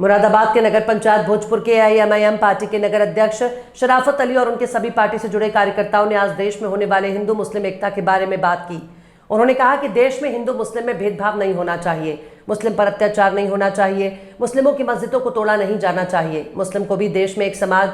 मुरादाबाद के नगर पंचायत भोजपुर के AIMIM party के नगर अध्यक्ष शराफत अली और उनके सभी पार्टी से जुड़े कार्यकर्ताओं ने आज देश में होने वाले हिंदू मुस्लिम एकता के बारे में बात की। उन्होंने कहा कि देश में हिंदू मुस्लिम में भेदभाव नहीं होना चाहिए, मुस्लिम पर अत्याचार नहीं होना चाहिए, मुस्लिमों की मस्जिदों को तोड़ा नहीं जाना चाहिए, मुस्लिम को भी देश में एक समाज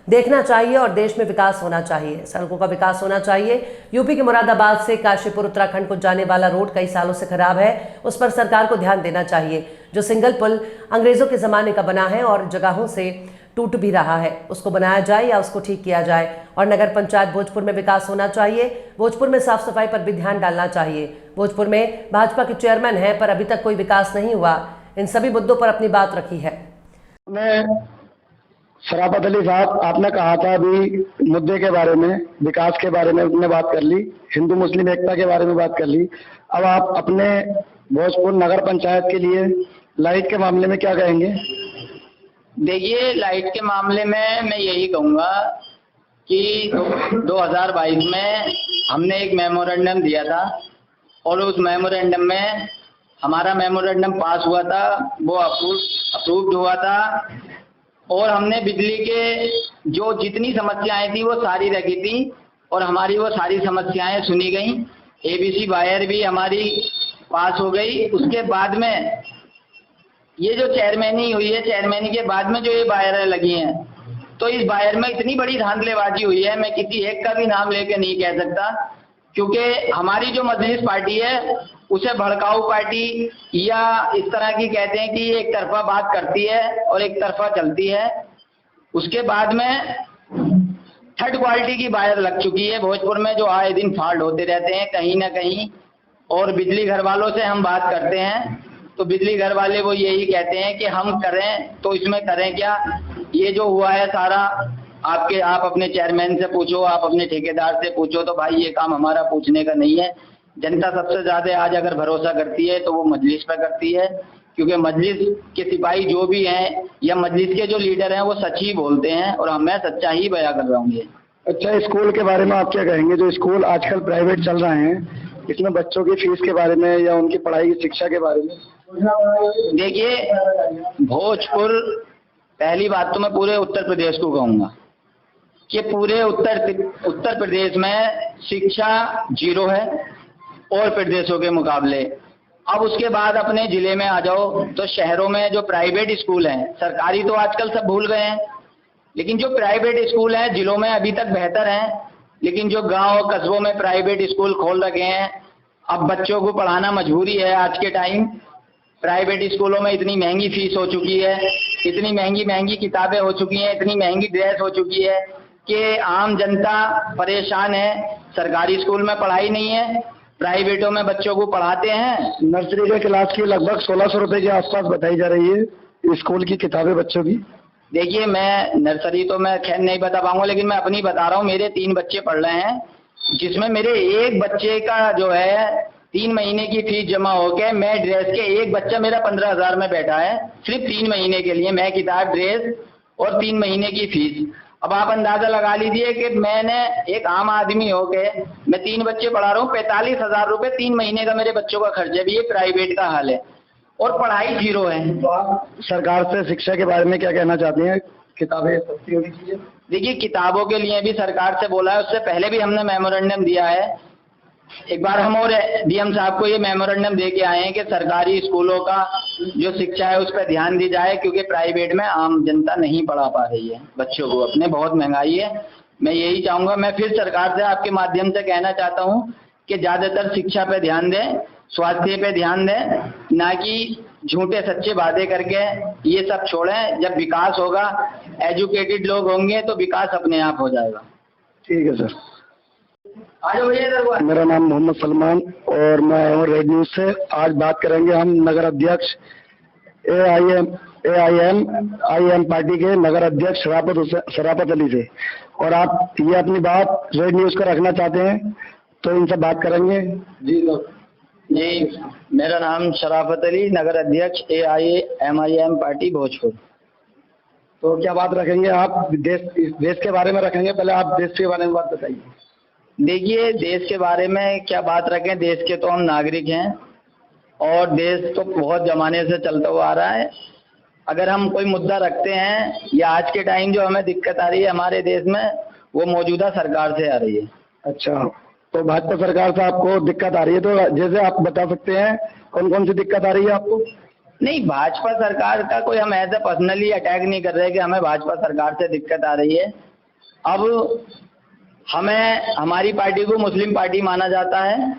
देखना चाहिए और देश में विकास होना चाहिए, सड़कों का विकास होना चाहिए। यूपी के मुरादाबाद से काशीपुर उत्तराखंड को जाने वाला रोड कई सालों से खराब है, उस पर सरकार को ध्यान देना चाहिए। जो सिंगल पुल अंग्रेजों के जमाने का बना है और जगहों से टूट भी रहा है, उसको बनाया जाए या उसको ठीक किया जाए। और नगर पंचायत भोजपुर में विकास होना चाहिए, भोजपुर में साफ सफाई पर भी ध्यान डालना चाहिए। भोजपुर में भाजपा के चेयरमैन हैं पर अभी तक कोई विकास नहीं हुआ। इन सभी मुद्दों पर अपनी बात रखी है। शराफत अली साहब, आपने कहा था अभी मुद्दे के बारे में, विकास के बारे में आपने बात कर ली, हिंदू मुस्लिम एकता के बारे में बात कर ली। अब आप अपने भोजपुर नगर पंचायत के लिए लाइट के मामले में क्या कहेंगे? देखिए, लाइट के मामले में मैं यही कहूँगा कि 2022 में हमने एक मेमोरेंडम दिया था और उस मेमोरेंडम में हमारा मेमोरेंडम पास हुआ था, वो अप्रूव्ड हुआ था और हमने बिजली के जो जितनी समस्याएं थी वो सारी रखी थी और हमारी वो सारी समस्याएं सुनी गई। एबीसी वायर भी हमारी पास हो गई। उसके बाद में ये जो चेयरमैनी हुई है, चेयरमैनी के बाद में जो ये वायर लगी हैं, तो इस वायर में इतनी बड़ी धांधलेबाजी हुई है, मैं किसी एक का भी नाम लेके नहीं कह सकता, क्योंकि हमारी जो मजलिस पार्टी है उसे भड़काऊ पार्टी या इस तरह की कहते हैं कि एक तरफा बात करती है और एक तरफा चलती है। उसके बाद में थर्ड क्वालिटी की वायर लग चुकी है भोजपुर में, जो आए दिन फॉल्ट होते रहते हैं कहीं ना कहीं। और बिजली घर वालों से हम बात करते हैं तो बिजली घर वाले वो यही कहते हैं कि हम करें तो इसमें करें क्या, ये जो हुआ है सारा आप अपने चेयरमैन से पूछो, आप अपने ठेकेदार से पूछो, तो भाई ये काम हमारा पूछने का नहीं है। जनता सबसे ज्यादा आज अगर भरोसा करती है तो वो मजलिस पर करती है, क्योंकि मजलिस के सिपाही जो भी हैं या मजलिस के जो लीडर हैं वो सच ही बोलते हैं और मैं सच्चा ही बयां कर रहा हूँ। ये अच्छा, स्कूल के बारे में आप क्या कहेंगे? जो स्कूल आजकल प्राइवेट चल रहे हैं, इसमें बच्चों की फीस के बारे में या उनकी पढ़ाई की शिक्षा के बारे में? देखिए, भोजपुर, पहली बात तो मैं पूरे उत्तर प्रदेश को कहूँगा कि पूरे उत्तर प्रदेश में शिक्षा जीरो है और प्रदेशों के मुकाबले। अब उसके बाद अपने जिले में आ जाओ तो शहरों में जो प्राइवेट स्कूल हैं, सरकारी तो आजकल सब भूल गए हैं, लेकिन जो प्राइवेट स्कूल हैं जिलों में अभी तक बेहतर हैं, लेकिन जो गांव कस्बों में प्राइवेट स्कूल खोल रखे हैं, अब बच्चों को पढ़ाना मजबूरी है आज के टाइम। प्राइवेट स्कूलों में इतनी महंगी फीस हो चुकी है, इतनी महंगी किताबें हो चुकी हैं, इतनी महंगी ड्रेस हो चुकी है कि आम जनता परेशान है। सरकारी स्कूल में पढ़ाई नहीं है, प्राइवेटों में बच्चों को पढ़ाते हैं। नर्सरी के क्लास की लगभग 1600 रुपए के आसपास बताई जा रही है स्कूल की किताबें बच्चों की। देखिए, मैं नर्सरी तो मैं खैर नहीं बता पाऊंगा, लेकिन मैं अपनी बता रहा हूँ। मेरे 3 बच्चे पढ़ रहे हैं, जिसमें मेरे एक बच्चे का जो है 3 महीने की फीस जमा होके मैं ड्रेस के, एक बच्चा मेरा 15,000 में बैठा है सिर्फ 3 महीने के लिए, मैं किताब, ड्रेस और 3 महीने की फीस। अब आप अंदाजा लगा लीजिए कि मैंने एक आम आदमी होके मैं 3 बच्चे पढ़ा रहा हूँ, 45,000 रुपए 3 महीने का मेरे बच्चों का खर्चा भी, ये प्राइवेट का हाल है और पढ़ाई जीरो है। तो आप सरकार से शिक्षा के बारे में क्या कहना चाहते हैं? किताबें सस्ती होनी चाहिए। देखिए, किताबों के लिए भी सरकार से बोला है, उससे पहले भी हमने मेमोरेंडम दिया है। एक बार हम और डीएम साहब को ये मेमोरेंडम दे के आए हैं कि सरकारी स्कूलों का जो शिक्षा है उस पर ध्यान दी जाए, क्योंकि प्राइवेट में आम जनता नहीं पढ़ा पा रही है बच्चों को अपने, बहुत महंगाई है। मैं यही चाहूंगा, मैं फिर सरकार से आपके माध्यम से कहना चाहता हूँ कि ज्यादातर शिक्षा पे ध्यान दें, स्वास्थ्य पे ध्यान दें, ना कि झूठे सच्चे वादे करके ये सब छोड़ें। जब विकास होगा, एजुकेटेड लोग होंगे तो विकास अपने आप हो जाएगा। ठीक है सर। मेरा नाम मोहम्मद सलमान और मैं हूँ रेड न्यूज से। आज बात करेंगे हम नगर अध्यक्ष एआईएम पार्टी के नगर अध्यक्ष शराफत अली से, और आप ये अपनी बात रेड न्यूज को रखना चाहते हैं तो इनसे बात करेंगे। जी, मेरा नाम शराफत अली, नगर अध्यक्ष एआईएमआईएम पार्टी भोजपुर। तो क्या बात रखेंगे आप? देश के बारे में रखेंगे, पहले आप देश के बारे में बात बताइए। देखिए, देश के बारे में क्या बात रखें, देश के तो हम नागरिक हैं और देश तो बहुत जमाने से चलता हुआ आ रहा है। अगर हम कोई मुद्दा रखते हैं या आज के टाइम जो हमें दिक्कत आ रही है हमारे देश में, वो मौजूदा सरकार से आ रही है। अच्छा, तो भाजपा सरकार से आपको दिक्कत आ रही है, तो जैसे आप बता सकते हैं कौन कौन सी दिक्कत आ रही है आपको? नहीं, भाजपा सरकार का कोई हम ऐसे पर्सनली अटैक नहीं कर रहे कि हमें भाजपा सरकार से दिक्कत आ रही है। अब हमें, हमारी पार्टी को मुस्लिम पार्टी माना जाता है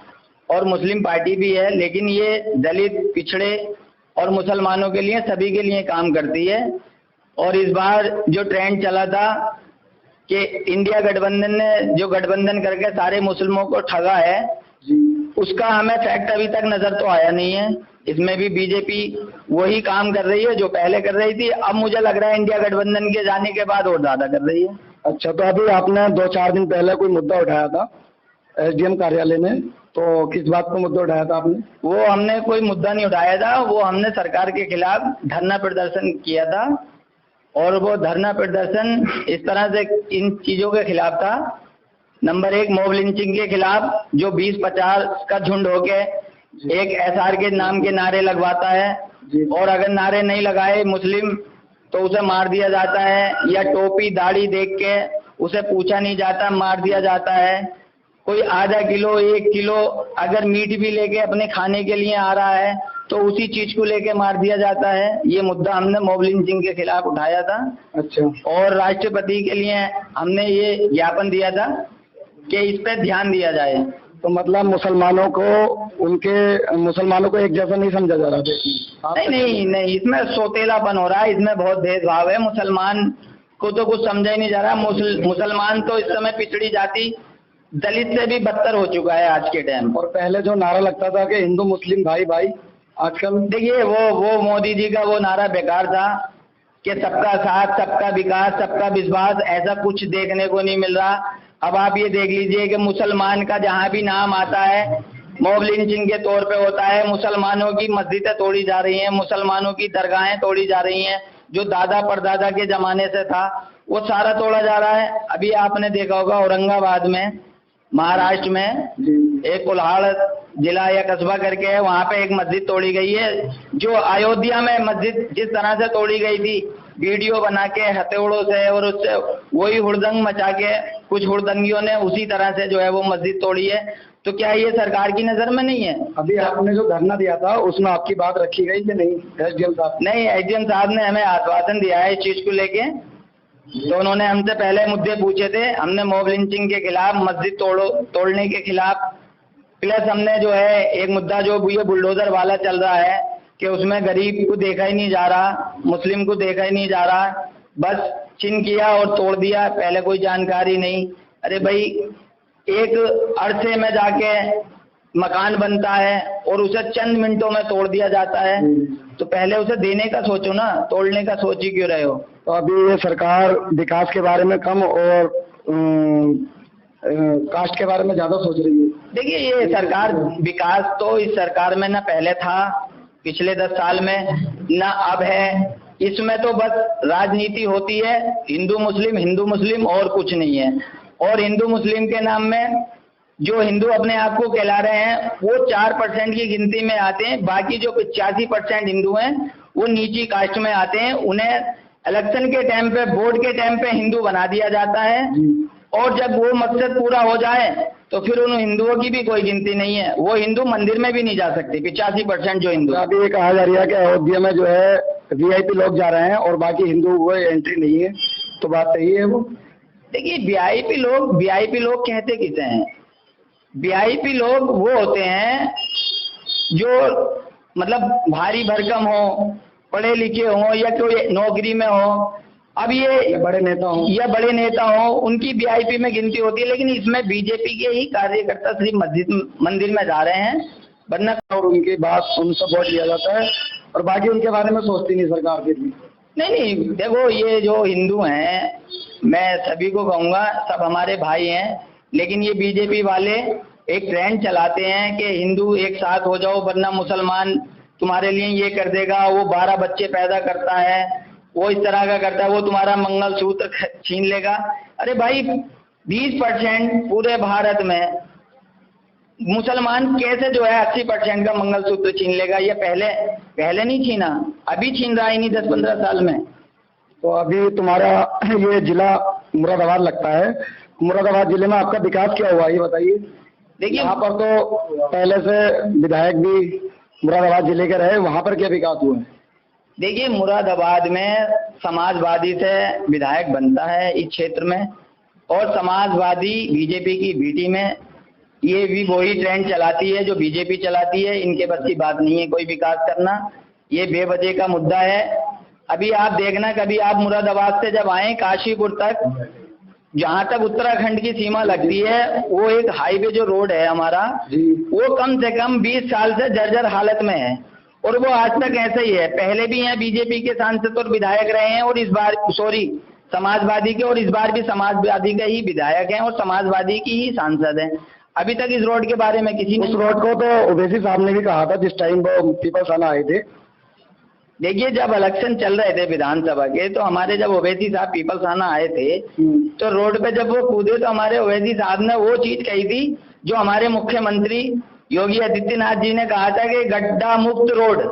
और मुस्लिम पार्टी भी है, लेकिन ये दलित, पिछड़े और मुसलमानों के लिए, सभी के लिए काम करती है। और इस बार जो ट्रेंड चला था कि इंडिया गठबंधन ने जो गठबंधन करके सारे मुस्लिमों को ठगा है, उसका हमें फैक्ट अभी तक नजर तो आया नहीं है। इसमें भी बीजेपी वही काम कर रही है जो पहले कर रही थी। अब मुझे लग रहा है इंडिया गठबंधन के जाने के बाद और ज्यादा कर रही है। अच्छा, तो अभी आपने 2-4 दिन पहले कोई मुद्दा उठाया था एसडीएम कार्यालय में, तो किस बात पर मुद्दा उठाया था आपने? वो हमने कोई मुद्दा नहीं उठाया था, वो हमने सरकार के खिलाफ धरना प्रदर्शन किया था। और वो धरना प्रदर्शन इस तरह से इन चीजों के खिलाफ था। नंबर 1, मॉब लिंचिंग के खिलाफ, जो 20-50 का झुंड होके एक एसआर के नाम के नारे लगवाता है, और अगर नारे नहीं लगाए मुस्लिम तो उसे मार दिया जाता है, या टोपी दाढ़ी देख के उसे पूछा नहीं जाता, मार दिया जाता है। कोई आधा किलो 1 किलो अगर मीट भी लेके अपने खाने के लिए आ रहा है तो उसी चीज को लेके मार दिया जाता है। ये मुद्दा हमने मॉब लिंचिंग के खिलाफ उठाया था। अच्छा, और राष्ट्रपति के लिए हमने ये ज्ञापन दिया था कि इस पे ध्यान दिया जाए। तो मतलब मुसलमानों को एक जैसा नहीं समझा जा रहा था? नहीं, इसमें सोतेलापन हो रहा है, इसमें बहुत भेदभाव है। मुसलमान को तो कुछ समझा ही नहीं जा रहा। मुसलमान तो इस समय पिछड़ी जाति, दलित से भी बदतर हो चुका है आज के टाइम। और पहले जो नारा लगता था कि हिंदू मुस्लिम भाई भाई, आजकल देखिए वो मोदी जी का वो नारा बेकार था कि सबका साथ, सबका विकास, सबका विश्वास, ऐसा कुछ देखने को नहीं मिल रहा। अब आप ये देख लीजिए कि मुसलमान का जहाँ भी नाम आता है मॉब लिंचिंग के तौर पे होता है। मुसलमानों की मस्जिदें तोड़ी जा रही हैं, मुसलमानों की दरगाहें तोड़ी जा रही हैं। जो दादा परदादा के जमाने से था वो सारा तोड़ा जा रहा है। अभी आपने देखा होगा औरंगाबाद में, महाराष्ट्र में, एक कुल्हाड़ जिला या कस्बा करके है, वहां पे एक मस्जिद तोड़ी गई है। जो अयोध्या में मस्जिद जिस तरह से तोड़ी गई थी, वीडियो बना के हथौड़ों से और उससे वही हुड़दंग मचा के कुछ हुड़दंगियों ने उसी तरह से जो है वो मस्जिद तोड़ी है। तो क्या ये सरकार की नजर में नहीं है? अभी आपने जो धरना दिया था उसमें आपकी बात रखी गई कि नहीं एसडीएम साहब? नहीं, एसडीएम साहब ने हमें आश्वासन दिया है इस चीज को लेके। तो उन्होंने हमसे पहले मुद्दे पूछे थे। हमने मॉब लिंचिंग के खिलाफ, मस्जिद तोड़ने के खिलाफ, प्लस हमने जो है एक मुद्दा जो ये बुलडोजर वाला चल रहा है कि उसमें गरीब को देखा ही नहीं जा रहा, मुस्लिम को देखा ही नहीं जा रहा, बस चिन्ह किया और तोड़ दिया, पहले कोई जानकारी नहीं। अरे भाई, एक अरसे में जाके मकान बनता है और उसे चंद मिनटों में तोड़ दिया जाता है, तो पहले उसे देने का सोचो ना, तोड़ने का सोच ही क्यों रहे हो? तो अभी ये सरकार विकास के बारे में कम और कास्ट के बारे में ज्यादा सोच रही है। देखिए, ये सरकार, विकास तो इस सरकार में ना पहले था पिछले 10 साल में, ना अब है। इसमें तो बस राजनीति होती है, हिंदू मुस्लिम और कुछ नहीं है। और हिंदू मुस्लिम के नाम में जो हिंदू अपने आप को कहला रहे हैं वो 4% की गिनती में आते हैं। बाकी जो 85% हिंदू हैं वो नीची कास्ट में आते हैं। उन्हें इलेक्शन के टाइम पे, वोट के टाइम पे हिंदू बना दिया जाता है, और जब वो मकसद पूरा हो जाए तो फिर उन हिंदुओं की भी कोई गिनती नहीं है। वो हिंदू मंदिर में भी नहीं जा सकते, 85% जो हिंदू। अभी ये कहा जा रहा है कि अयोध्या में जो है वीआईपी लोग जा रहे हैं और बाकी हिंदू को एंट्री नहीं है, तो बात सही है वो? देखिए, वीआईपी लोग कहते किसे हैं? वीआईपी लोग वो होते हैं जो मतलब भारी भरकम हो, पढ़े लिखे हो, या कोई नौकरी में हो। अब ये बड़े नेता हो, उनकी वीआईपी में गिनती होती है। लेकिन इसमें बीजेपी के ही कार्यकर्ता सिर्फ मंदिर में जा रहे हैं, वरना और उनकी बात उनसे वोट लिया जाता है और बाकी उनके बारे में सोचती नहीं सरकार फिर भी। नहीं, देखो, ये जो हिंदू हैं, मैं सभी को कहूँगा, सब हमारे भाई हैं। लेकिन ये बीजेपी वाले एक ट्रेंड चलाते हैं कि हिंदू एक साथ हो जाओ, वरना मुसलमान तुम्हारे लिए ये कर देगा, वो 12 बच्चे पैदा करता है, वो इस तरह का करता है, वो तुम्हारा मंगलसूत्र छीन लेगा। अरे भाई, 20% पूरे भारत में मुसलमान कैसे जो है 80% का मंगलसूत्र छीन लेगा? ये पहले नहीं छीना, अभी छीन रहा है इन्हीं 10-15 साल में। तो अभी तुम्हारा ये जिला मुरादाबाद लगता है, मुरादाबाद जिले में आपका विकास क्या हुआ ये बताइए। देखिए यहाँ पर तो पहले से विधायक भी मुरादाबाद जिले के रहे, वहाँ पर क्या विकास हुआ है? देखिए, मुरादाबाद में समाजवादी से विधायक बनता है इस क्षेत्र में, और समाजवादी बीजेपी की बी टीम है, ये भी वही ट्रेंड चलाती है जो बीजेपी चलाती है। इनके बस की बात नहीं है कोई विकास करना, ये बेवजह का मुद्दा है। अभी आप देखना, कभी आप मुरादाबाद से जब आए काशीपुर तक, जहाँ तक उत्तराखंड की सीमा लगती है, वो एक हाईवे जो रोड है हमारा, वो कम से कम 20 साल से जर्जर हालत में है, और वो आज तक ऐसा ही है। पहले भी यहाँ बीजेपी के सांसद और विधायक रहे हैं, और इस बार समाजवादी के, और इस बार भी समाजवादी के ही विधायक हैं और समाजवादी की ही सांसद हैं। अभी तक इस रोड के बारे में किसी ने, उस रोड को तो ओवैसी साहब ने भी कहा था जिस टाइम वो पीपल्स थाना आए थे। देखिए, जब इलेक्शन चल रहे थे विधानसभा के, तो हमारे जब ओवैसी साहब पीपल्स थाना आए थे, तो रोड पे जब वो कूदे तो हमारे ओवैसी साहब ने वो चीज कही थी जो हमारे मुख्यमंत्री योगी आदित्यनाथ जी ने कहा था कि गड्ढा मुक्त रोड।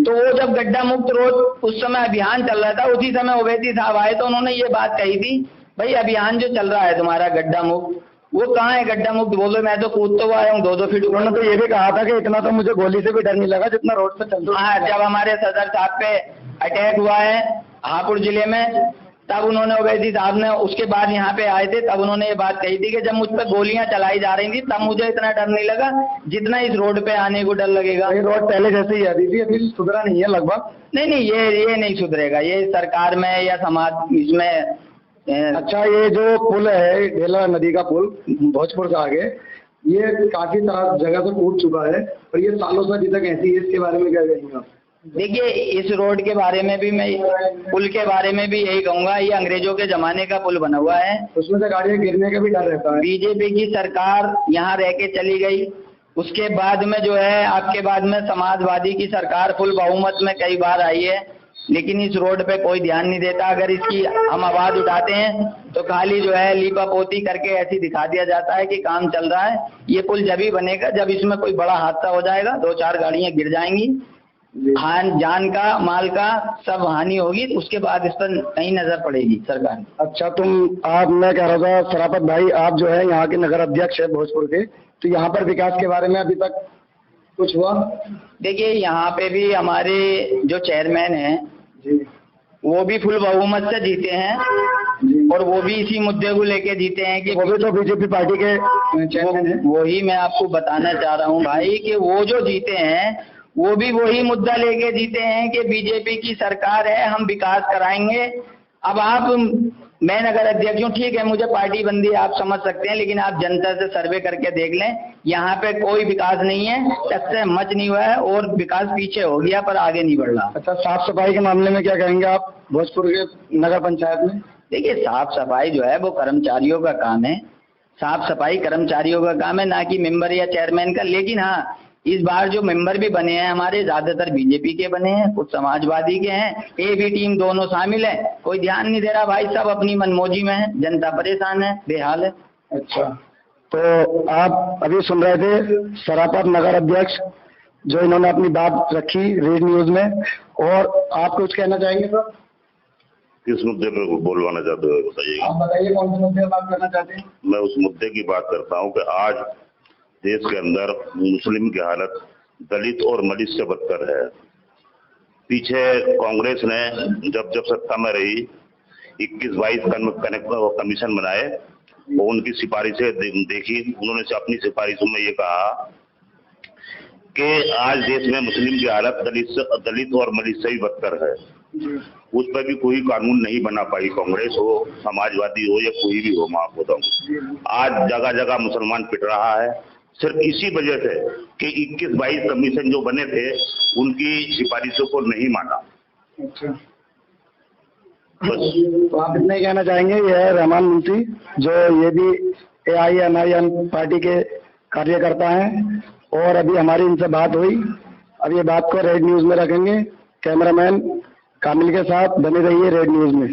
तो वो जब गड्ढा मुक्त रोड उस समय अभियान चल रहा था, उसी समय ओवैसी साहब आए तो उन्होंने ये बात कही थी, भाई अभियान जो चल रहा है तुम्हारा गड्ढा मुक्त, वो कहाँ है गड्ढा मुक्त? बोलो मैं तो कूदता हुआ आया हूँ 2-2 फीट। उन्होंने तो ये भी कहा था कि इतना तो मुझे गोली से भी डर नहीं लगा जितना रोड पे चल रहा है। हाँ, जब हमारे सदर साहब पे अटैक हुआ है हापुड़ जिले में, तब उन्होंने ओवैसी साहब ने, उसके बाद यहाँ पे आए थे, तब उन्होंने ये बात कही थी कि जब मुझ पर गोलियां चलाई जा रही थी तब मुझे इतना डर नहीं लगा जितना इस रोड पे आने को डर लगेगा। ये रोड पहले जैसे ही है दीदी, अभी सुधरा नहीं है लगभग। नहीं, ये नहीं सुधरेगा, ये सरकार में या समाज इसमें। अच्छा, ये जो पुल है ढेला नदी का पुल भोजपुर से आगे, ये काफी जगह से टूट चुका है और ये सालों से अभी तक ऐसी है, इसके बारे में क्या कहेंगे आप? देखिए, इस रोड के बारे में भी मैं, पुल के बारे में भी यही कहूंगा, ये अंग्रेजों के जमाने का पुल बना हुआ है, उसमें से गाड़ियां गिरने का भी डर रहता है। बीजेपी की सरकार यहाँ रह के चली गई, उसके बाद में जो है आपके बाद में समाजवादी की सरकार फुल बहुमत में कई बार आई है, लेकिन इस रोड पे कोई ध्यान नहीं देता। अगर इसकी हम आवाज उठाते हैं तो खाली जो है लीपा पोती करके ऐसी दिखा दिया जाता है कि काम चल रहा है। ये पुल जब ही बनेगा जब इसमें कोई बड़ा हादसा हो जाएगा, 2-4 गाड़ियां गिर जाएंगी, जान का माल का सब हानि होगी, उसके बाद इस पर नई नजर पड़ेगी सरकार। अच्छा, मैं कह रहा था शराफत भाई, आप जो है यहाँ के नगर अध्यक्ष है भोजपुर के, तो यहाँ पर विकास के बारे में अभी तक कुछ हुआ? देखिए, यहाँ पे भी हमारे जो चेयरमैन हैं वो भी फुल बहुमत से जीते हैं, और वो भी इसी मुद्दे को लेके जीते हैं कि वो भी तो बीजेपी पार्टी के चेयरमैन हैं। वही मैं आपको बताना चाह रहा हूँ भाई कि वो जो जीते हैं वो भी वही मुद्दा लेके जीते हैं कि बीजेपी की सरकार है, हम विकास कराएंगे। अब मैं नगर अध्यक्ष हूँ, ठीक है, मुझे पार्टी बंदी आप समझ सकते हैं, लेकिन आप जनता से सर्वे करके देख लें, यहाँ पे कोई विकास नहीं है, टच्चे मच नहीं हुआ है, और विकास पीछे हो गया पर आगे नहीं बढ़ रहा। अच्छा, साफ सफाई के मामले में क्या कहेंगे आप भोजपुर के नगर पंचायत में? देखिए, साफ सफाई जो है वो कर्मचारियों का काम है, साफ सफाई कर्मचारियों का काम है, ना कि मेंबर या चेयरमैन का। लेकिन हाँ, इस बार जो मेंबर भी बने हैं हमारे, ज्यादातर बीजेपी के बने हैं, कुछ समाजवादी के हैं, ए बी टीम दोनों शामिल है। कोई ध्यान नहीं दे रहा भाई, सब अपनी मनमौजी में है, जनता परेशान है, बेहाल है। अच्छा, तो आप अभी सुन रहे थे शराफत नगर अध्यक्ष, जो इन्होंने अपनी बात रखी रेड न्यूज में, और आप कुछ कहना चाहेंगे सर? किस मुद्दे पे बोलवाना चाहते हो बताइएगा? आप बताइए कौन से मुद्दे पर बात करना चाहते हैं? मैं उस मुद्दे की बात करता हूँ कि आज देश के अंदर मुस्लिम की हालत दलित और मलित से बदतर है। पीछे कांग्रेस ने जब सत्ता में रही 21-22 कमीशन बनाए, वो उनकी सिफारिशें देखी, उन्होंने अपनी सिफारिशों में ये कहा कि आज देश में मुस्लिम की हालत दलित और मलित से भी बदतर है। उस पर भी कोई कानून नहीं बना पाई, कांग्रेस हो, समाजवादी हो या कोई भी हो। मैं आपको बताऊं, आज जगह जगह मुसलमान पिट रहा है, सिर्फ इसी वजह से कि 21-22 कमीशन जो बने थे उनकी सिफारिशों को नहीं माना। अच्छा, बस तो आप इतना ही कहना चाहेंगे? ये है रहमान मुंशी, जो ये भी AIMIM पार्टी के कार्यकर्ता हैं, और अभी हमारी इनसे बात हुई। अब ये बात को रेड न्यूज में रखेंगे। कैमरामैन कामिल के साथ बने रहिए रेड न्यूज में।